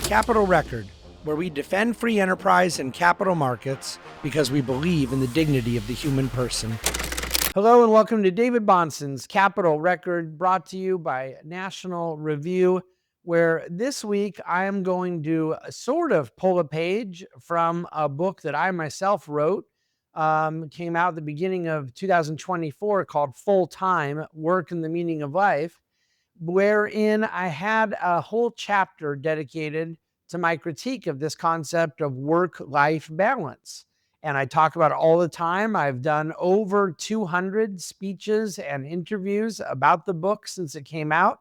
Capital Record, where we defend free enterprise and capital markets because we believe in the dignity of the human person. Hello and welcome to David Bonson's Capital Record, brought to you by National Review, where this week I am going to sort of pull a page from a book that I myself wrote. Came out at the beginning of 2024 called Full Time: Work and the Meaning of Life, wherein I had a whole chapter dedicated to my critique of this concept of work-life balance. And I talk about it all the time. I've done over 200 speeches and interviews about the book since it came out.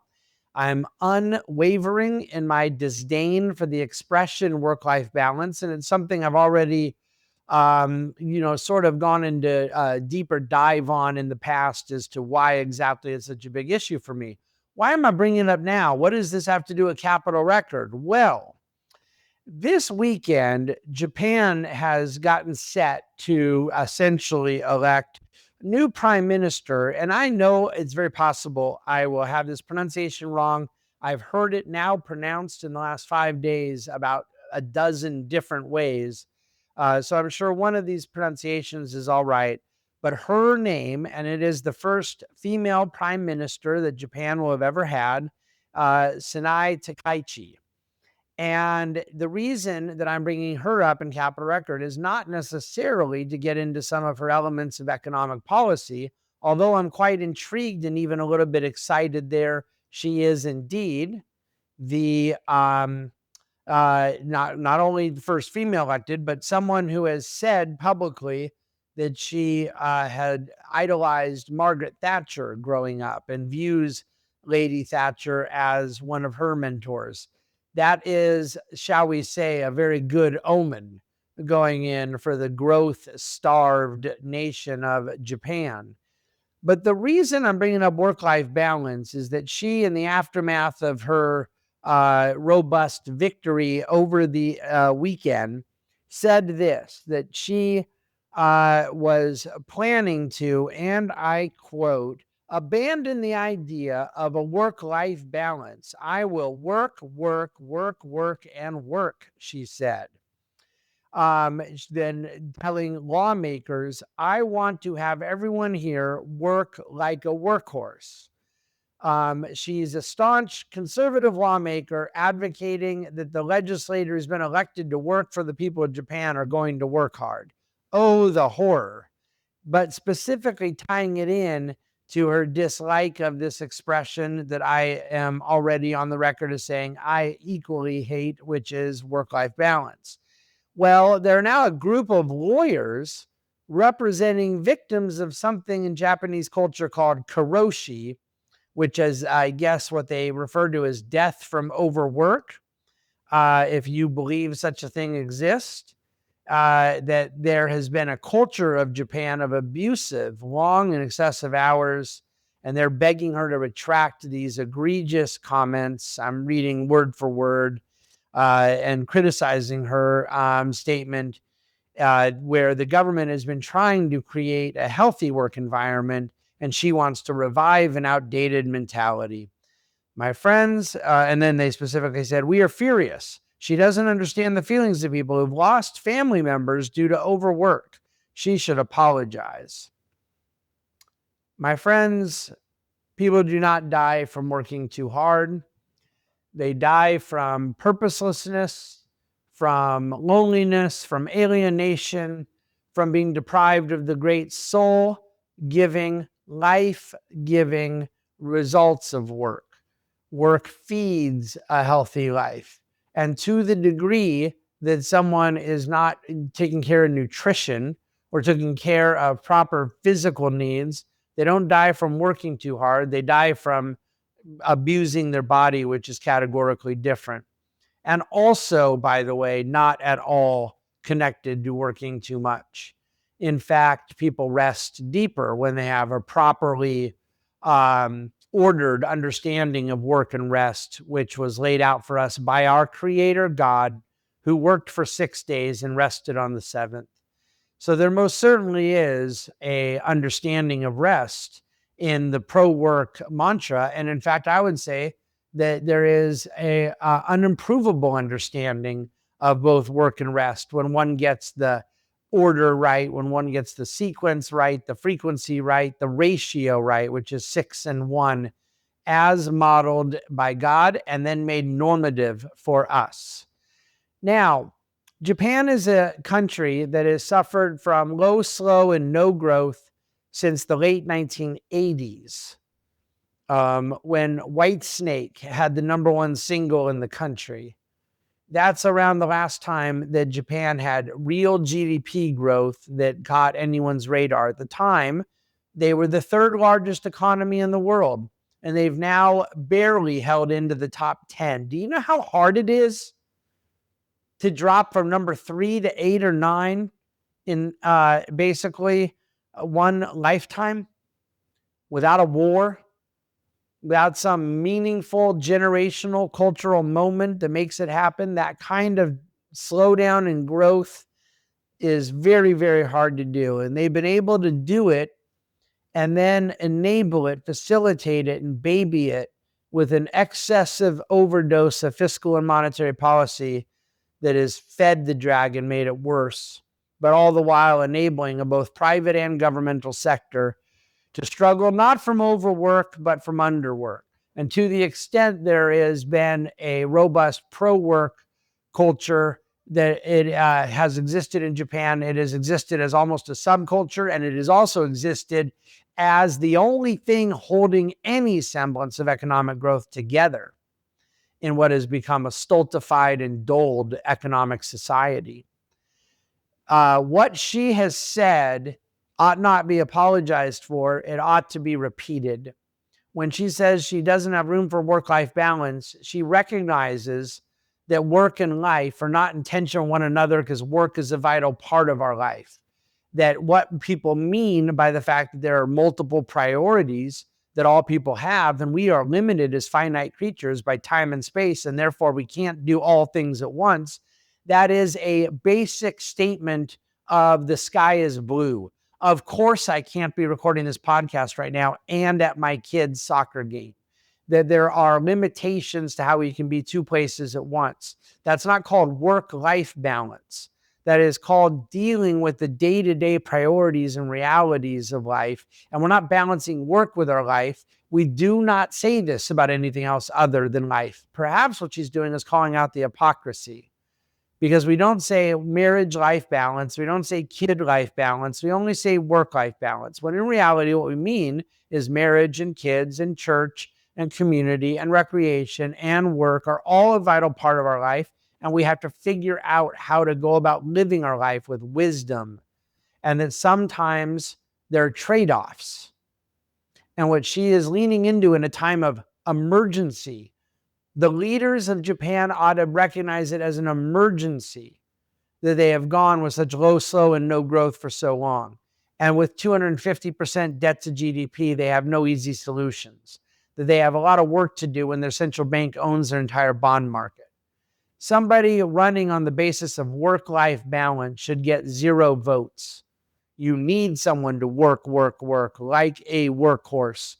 I'm unwavering in my disdain for the expression work-life balance, and it's something I've already sort of gone into a deeper dive on in the past as to why exactly it's such a big issue for me. Why am I bringing it up now? What does this have to do with Capital Record? Well, this weekend, Japan has gotten set to essentially elect a new prime minister, and I know it's very possible I will have this pronunciation wrong. I've heard it now pronounced in the last 5 days about a dozen different ways. So I'm sure one of these pronunciations is all right. But her name, and it is the first female prime minister that Japan will have ever had, Sanae Takaichi. And the reason that I'm bringing her up in Capital Record is not necessarily to get into some of her elements of economic policy, although I'm quite intrigued and even a little bit excited there. She is indeed the not only the first female elected, but someone who has said publicly that she had idolized Margaret Thatcher growing up and views Lady Thatcher as one of her mentors. That is, shall we say, a very good omen going in for the growth-starved nation of Japan. But the reason I'm bringing up work-life balance is that she, in the aftermath of her robust victory over the weekend, said this, that she was planning to, and I quote, abandon the idea of a work-life balance. I will work, and work, she said. Then telling lawmakers, I want to have everyone here work like a workhorse. She's a staunch conservative lawmaker advocating that the legislator who's been elected to work for the people of Japan are going to work hard. Oh, the horror. But specifically tying it in to her dislike of this expression that I am already on the record as saying I equally hate, which is work-life balance. Well, there are now a group of lawyers representing victims of something in Japanese culture called karoshi, which is, I guess, what they refer to as death from overwork, if you believe such a thing exists. That there has been a culture of Japan of abusive, long and excessive hours, and they're begging her to retract these egregious comments. I'm reading word for word and criticizing her statement where the government has been trying to create a healthy work environment, and she wants to revive an outdated mentality. My friends, and then they specifically said, we are furious. She doesn't understand the feelings of people who've lost family members due to overwork. She should apologize. My friends, people do not die from working too hard. They die from purposelessness, from loneliness, from alienation, from being deprived of the great soul-giving, life-giving results of work. Work feeds a healthy life. And to the degree that someone is not taking care of nutrition or taking care of proper physical needs, they don't die from working too hard. They die from abusing their body, which is categorically different. And also, by the way, not at all connected to working too much. In fact, people rest deeper when they have a properly ordered understanding of work and rest, which was laid out for us by our Creator God, who worked for 6 days and rested on the seventh. So there most certainly is a understanding of rest in the pro-work mantra. And in fact, I would say that there is a unimprovable understanding of both work and rest when one gets the order right, when one gets the sequence right, the frequency right, the ratio right, which is 6 and 1, as modeled by God and then made normative for us. Now, Japan is a country that has suffered from low, slow, and no growth since the late 1980s, when Whitesnake had the #1 single in the country. That's around the last time that Japan had real GDP growth that caught anyone's radar. At the time, they were the 3rd largest economy in the world, and they've now barely held into the top 10. Do you know how hard it is to drop from number 3 to 8 or 9 in basically one lifetime without a war, without some meaningful generational cultural moment that makes it happen? That kind of slowdown in growth is very, very hard to do. And they've been able to do it and then enable it, facilitate it, and baby it with an excessive overdose of fiscal and monetary policy that has fed the dragon, made it worse, but all the while enabling a both private and governmental sector to struggle not from overwork, but from underwork. And to the extent there has been a robust pro-work culture that it has existed in Japan, it has existed as almost a subculture, and it has also existed as the only thing holding any semblance of economic growth together in what has become a stultified and dulled economic society. What she has said ought not be apologized for. It ought to be repeated. When she says she doesn't have room for work-life balance, she recognizes that work and life are not in tension with one another because work is a vital part of our life. That what people mean by the fact that there are multiple priorities that all people have, and we are limited as finite creatures by time and space, and therefore we can't do all things at once. That is a basic statement of the sky is blue. Of course, I can't be recording this podcast right now and at my kid's soccer game. That there are limitations to how we can be 2 places at once. That's not called work-life balance. That is called dealing with the day-to-day priorities and realities of life. And we're not balancing work with our life. We do not say this about anything else other than life. Perhaps what she's doing is calling out the hypocrisy, because we don't say marriage-life balance. We don't say kid-life balance. We only say work-life balance. When in reality, what we mean is marriage and kids and church and community and recreation and work are all a vital part of our life. And we have to figure out how to go about living our life with wisdom. And that sometimes there are trade-offs. And what she is leaning into in a time of emergency, the leaders of Japan ought to recognize it as an emergency that they have gone with such low, slow, and no growth for so long. And with 250% debt to GDP, they have no easy solutions. That they have a lot of work to do when their central bank owns their entire bond market. Somebody running on the basis of work-life balance should get 0 votes. You need someone to work like a workhorse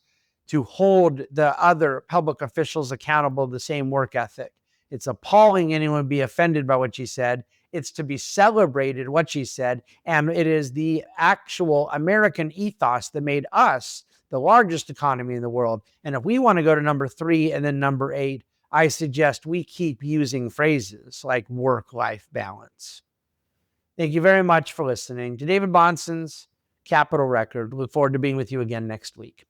to hold the other public officials accountable to the same work ethic. It's appalling anyone would be offended by what she said. It's to be celebrated what she said. And it is the actual American ethos that made us the largest economy in the world. And if we want to go to number 3 and then number 8, I suggest we keep using phrases like work-life balance. Thank you very much for listening to David Bonson's Capital Record. Look forward to being with you again next week.